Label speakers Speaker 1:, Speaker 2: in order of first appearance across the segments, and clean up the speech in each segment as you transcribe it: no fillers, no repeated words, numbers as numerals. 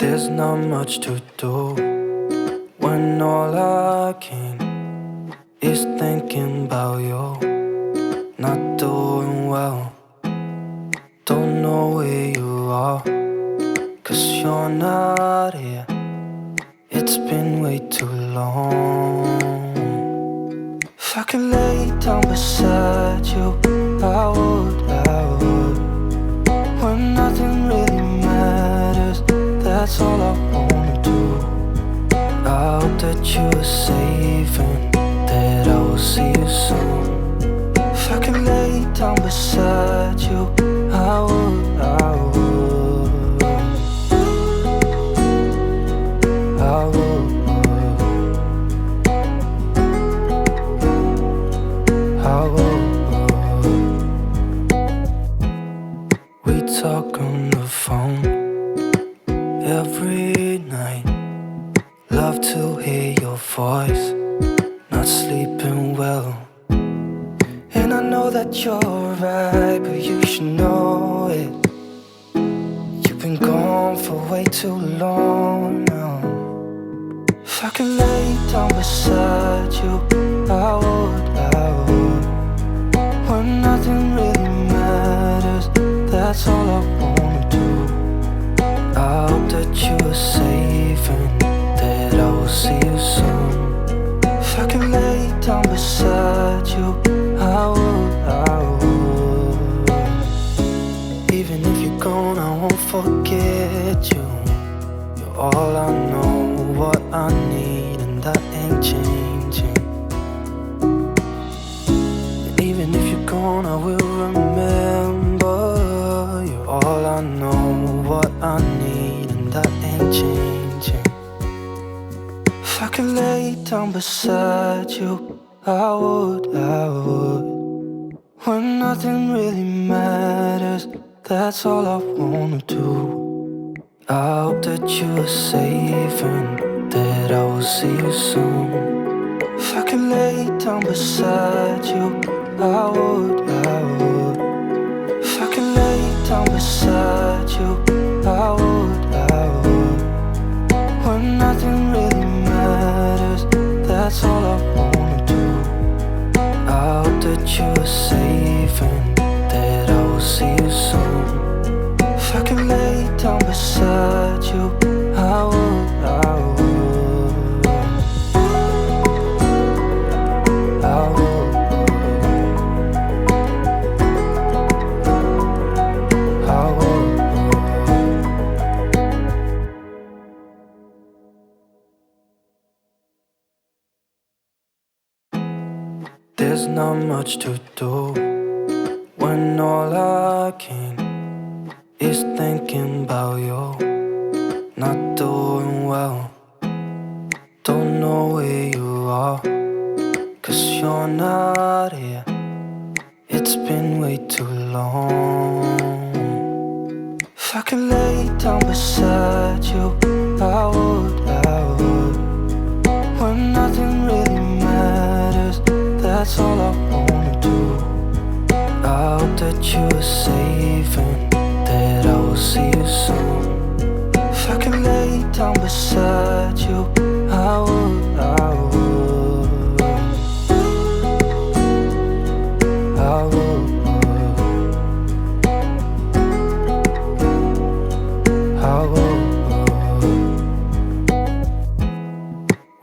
Speaker 1: There's not much to do when all I can is thinking about you. Not doing well, don't know where you are, 'cause you're not here. It's been way too long. If I could lay down beside you, I would. When nothing really matters, that's all I wanna do. I hope that you are safe and that I will see you soon. If I could lay down beside you, I would. I would. We talk on the phone every night. Love to hear your voice. Not sleeping well, and I know that you're right, but you should know it. You've been gone for way too long now. If I could lay down beside you, I would. When nothing really matters, that's all I wanna do. I hope that you are safe and that I will see you soon. If I could lay down beside you, I would. Even if you're gone, I won't forget you. You're all I know, what I need, and that ain't changing. And even if you're gone, I will remember. You're all I know, what I need, and that ain't changing. If I could lay down beside you, I would. When nothing really matters, that's all I wanna do. I hope that you are safe and that I will see you soon. If I could lay down beside you, I would. If I could lay down beside you, I would. When nothing really matters, that's all I wanna do. I hope that you are safe and that I will see you soon. If I could lay down beside you, I would. I would. There's not much to do when all I can is thinking about you. Not doing well, don't know where you are, 'cause you're not here. It's been way too long. If I could lay down beside you, I would. When nothing really matters, that's all I wanna do. I hope that you are safe and that I will see you soon. If I could lay down beside you, I would.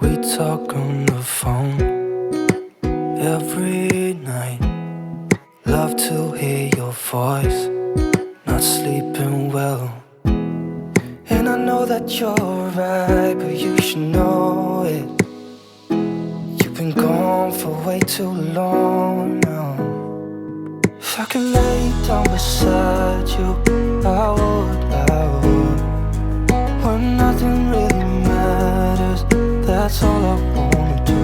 Speaker 1: We talk on the phone every night. Love to hear your voice. Not sleeping well, and I know that you're right, but you should know it. You've been gone for way too long now. If I could lay down beside you, I would. When nothing really matters, that's all I wanna do.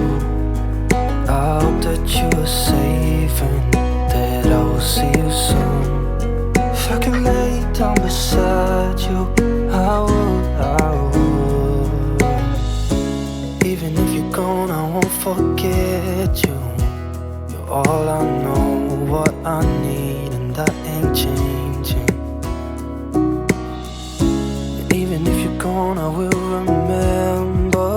Speaker 1: I hope that you are safe and that I will see you soon. If I could lay down beside you, I would. Even if you're gone, I won't forget you. You're all I know, what I need, and that ain't changing. And even if you're gone, I will remember.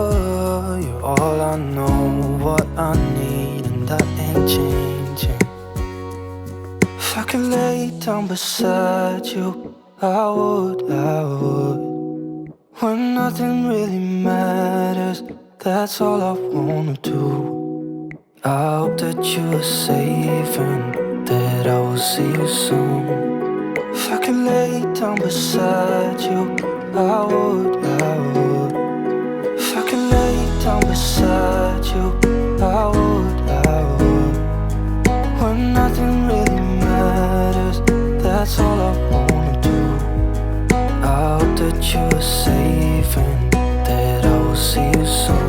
Speaker 1: You're all I know, what I need, and that ain't changing. If I could lay down beside you, I would. When nothing really matters, that's all I wanna do. I hope that you are safe and that I will see you soon. If I could lay down beside you, I would. If I could lay down beside you, I would. When nothing really matters, that's all I wanna do. I hope that you are safe and that I will see you soon.